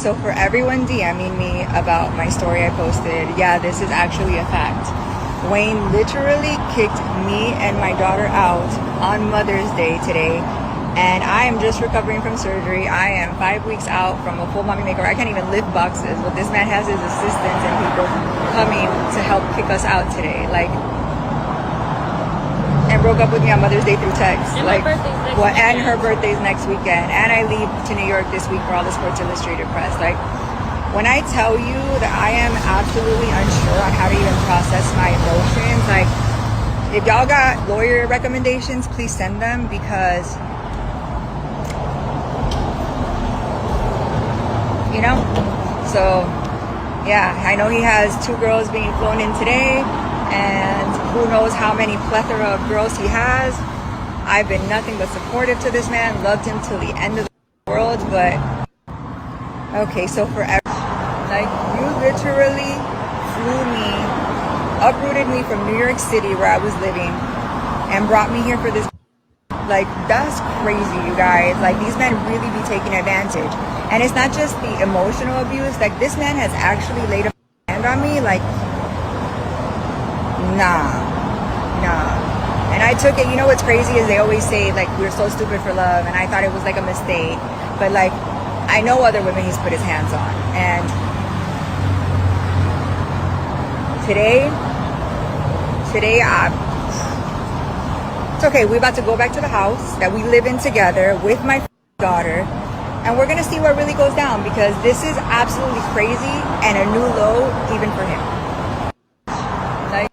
so for everyone DMing me about my story I posted, yeah, this is actually a fact. Wayne literally kicked me and my daughter out on Mother's Day today, and I am just recovering from surgery. I am 5 weeks out from a full mommy makeover. I can't even lift boxes, but this man has his assistants and people coming to help kick us out today. Like, and broke up with me on Mother's Day through text. And like, what? And her birthday's next weekend, and I leave to New York this week for all the Sports Illustrated press. Like, when I tell you that I am absolutely unsure on how to even process my emotions, like, if y'all got lawyer recommendations, please send them, because, you know, so yeah, I know he has 2 girls being flown in today, and who knows how many plethora of girls he has. I've been nothing but supportive to this man, loved him till the end of the world, but okay, so forever. Like, you literally flew me, uprooted me from New York City where I was living and brought me here for this. Like, that's crazy, you guys. Like, these men really be taking advantage. And it's not just the emotional abuse. Like, this man has actually laid a hand on me. Like, nah. And I took it, you know what's crazy is they always say, like, we're so stupid for love. And I thought it was like a mistake. But, like, I know other women he's put his hands on. And today, it's okay. We're about to go back to the house that we live in together with my daughter, and we're gonna see what really goes down, because this is absolutely crazy and a new low even for him. Like,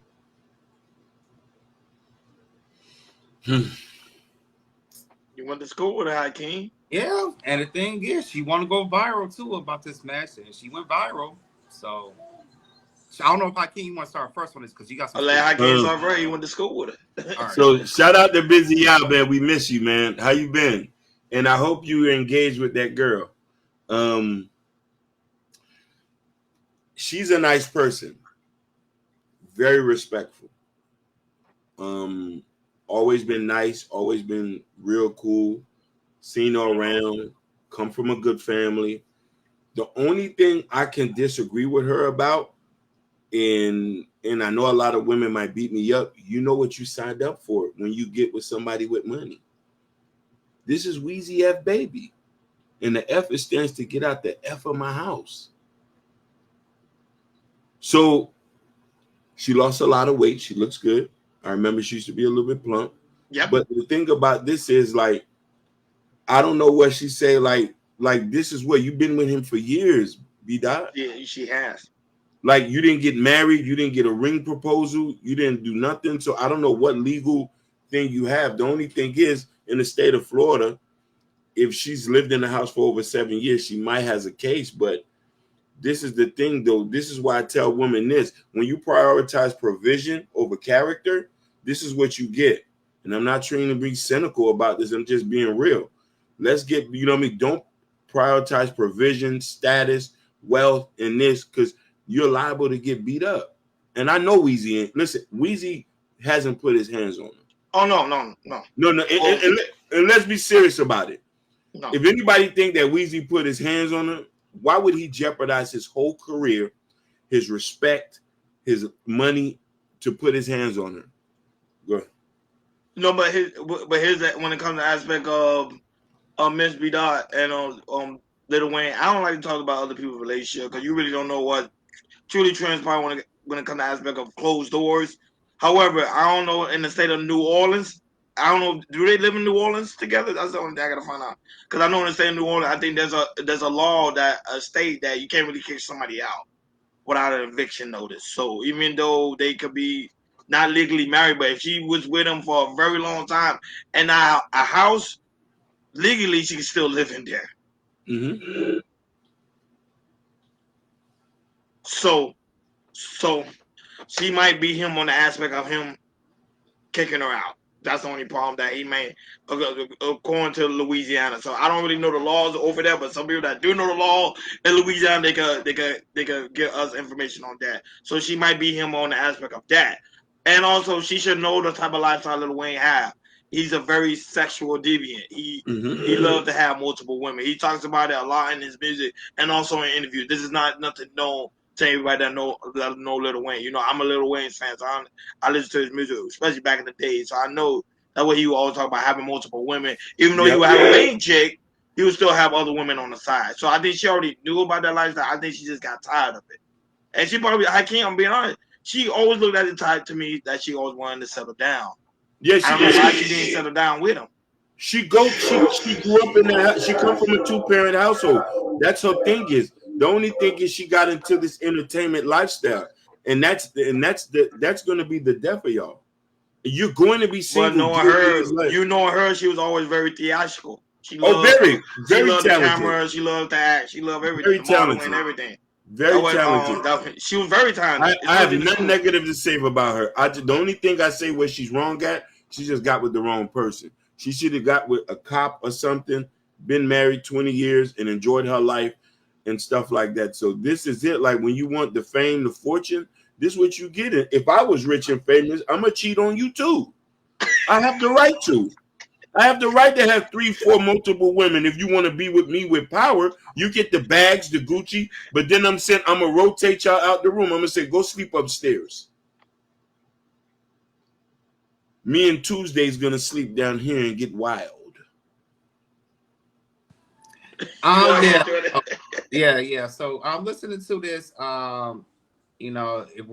You went to school with her, Hakeem? Yeah, and the thing is, she want to go viral too about this match, and she went viral. So I don't know if Hakeem want to start first on this, because you got some. I'll let Hakeem start first. He went to school with her. All right. So shout out to Busy Y'all, man. We miss you, man. How you been? And I hope you engaged with that girl. She's a nice person, very respectful. Always been nice, always been real cool. Seen her around, come from a good family. The only thing I can disagree with her about, and I know a lot of women might beat me up, you know what you signed up for when you get with somebody with money. This is Wheezy F baby. And the F stands to get out the F of my house. So she lost a lot of weight. She looks good. I remember she used to be a little bit plump. Yep. But the thing about this is, like, I don't know what she say, like this is what you've been with him for years, Bidot. Yeah, she has. Like, you didn't get married, you didn't get a ring proposal, you didn't do nothing. So I don't know what legal thing you have. The only thing is, in the state of Florida, if she's lived in the house for over 7 years, she might has a case. But this is the thing, though. This is why I tell women this: when you prioritize provision over character, this is what you get. And I'm not trying to be cynical about this. I'm just being real. Let's get, you know what I mean? Don't prioritize provision, status, wealth, and this, because you're liable to get beat up. And I know Weezy. Listen, Weezy hasn't put his hands on him. Oh, no. And let's be serious about it. No. If anybody think that Weezy put his hands on her, why would he jeopardize his whole career, his respect, his money to put his hands on her? Go ahead. No, but here's that when it comes to aspect of Miss Bidot and Lil Wayne, I don't like to talk about other people's relationship, because you really don't know what truly transpired when it comes to aspect of closed doors. However, I don't know in the state of New Orleans. I don't know. Do they live in New Orleans together? That's the only thing I gotta find out. Because I know in the state of New Orleans, I think there's a law that a state that you can't really kick somebody out without an eviction notice. So even though they could be not legally married, but if she was with him for a very long time and now a house, legally she can still live in there. Mm-hmm. So she might be him on the aspect of him kicking her out. That's the only problem that he made, according to Louisiana. So I don't really know the laws over there, but some people that do know the law in Louisiana, they could give us information on that. So she might be him on the aspect of that, and also she should know the type of lifestyle Lil Wayne have. he's a very sexual deviant. He loves to have multiple women. He talks about it a lot in his music and also in interviews. This is not nothing known to everybody that know Lil Wayne. You know, I'm a Lil Wayne fan, so I listen to his music, especially back in the day. So I know that way he would always talk about having multiple women. Even though he would have a main chick, he would still have other women on the side. So I think she already knew about that lifestyle. I think she just got tired of it. And she probably, I'm being honest, she always looked at the type to me that she always wanted to settle down. Yeah, I don't know why she didn't settle down with him. She grew up in that. She come from a 2-parent household. That's her thing is. The only thing is she got into this entertainment lifestyle, and that's going to be the death of y'all. You're going to be single. But knowing her, she was always very theatrical. She loved, very she loved talented. The camera. She loved to act. She loved everything. Very talented. And everything. Very talented. She was very talented. I have nothing negative to say about her. The only thing I say where she's wrong at, she just got with the wrong person. She should have got with a cop or something, been married 20 years and enjoyed her life and stuff like that. So this is it. Like when you want the fame, the fortune, this is what you get. If I was rich and famous, I'm going to cheat on you too. I have the right to. I have the right to have 3, 4 multiple women. If you want to be with me with power, you get the bags, the Gucci, but then I'm going to rotate y'all out the room. I'm going to say, go sleep upstairs. Me and Tuesday's going to sleep down here and get wild. Yeah. So I'm listening to this. You know, if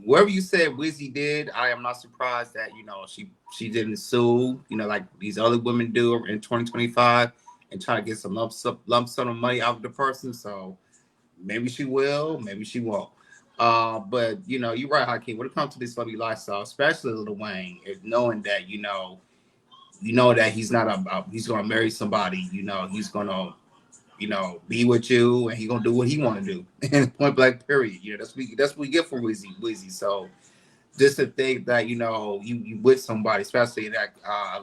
whatever you said Wizzy did, I am not surprised that, you know, she didn't sue, you know, like these other women do in 2025 and try to get some lump sum of money out of the person. So maybe she will, maybe she won't. But you know, you're right, Hakeem. When it comes to this celebrity lifestyle, especially Lil Wayne, is knowing that you know that he's not he's gonna marry somebody. You know, he's gonna be with you, and he's gonna do what he want to do. And point blank, period. You know, that's what we get from Wizzy. So just to think that you with somebody, especially that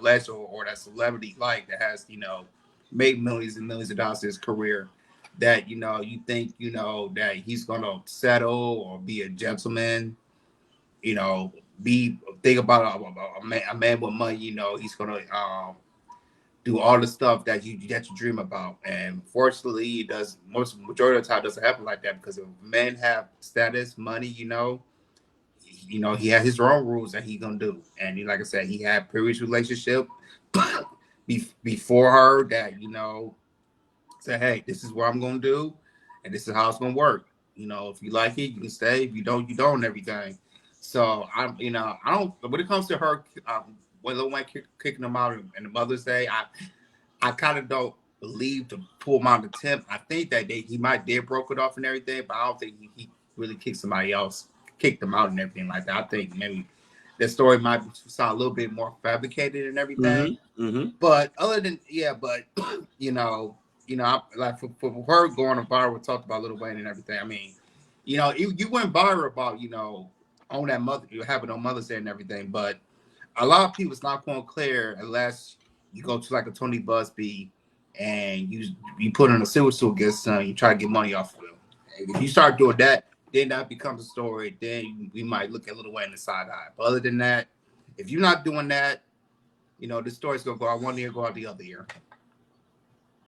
legend or that celebrity like that has made millions and millions of dollars in his career, that you think that he's gonna settle or be a gentleman, think about a man with money. He's gonna do all the stuff that you dream about. And fortunately, it does majority of the time it doesn't happen like that, because if men have status, money, he has his own rules that he's gonna do. And like I said, he had previous relationship before her that said, hey, this is what I'm gonna do, and this is how it's gonna work. If you like it, you can stay. If you don't, you don't, and everything. So I don't. When it comes to her, when Lil Wayne kicking them out in the Mother's Day, I kind of don't believe to pull him out of the temp. I think that he might did broke it off and everything, but I don't think he really kicked somebody else, kicked them out and everything like that. I think maybe the story might sound a little bit more fabricated and everything. Mm-hmm. But other than like for her going viral, talked about Lil Wayne and everything. I mean, you went viral about on that mother, you having on Mother's Day and everything, but a lot of people, it's not going to clear unless you go to like a Tony Busby and you put on a silver suit against you try to get money off of them. And if you start doing that, then that becomes a story. Then we might look at Lil Wayne in the side eye. But other than that, if you're not doing that, this story's gonna go out one year, go out the other year.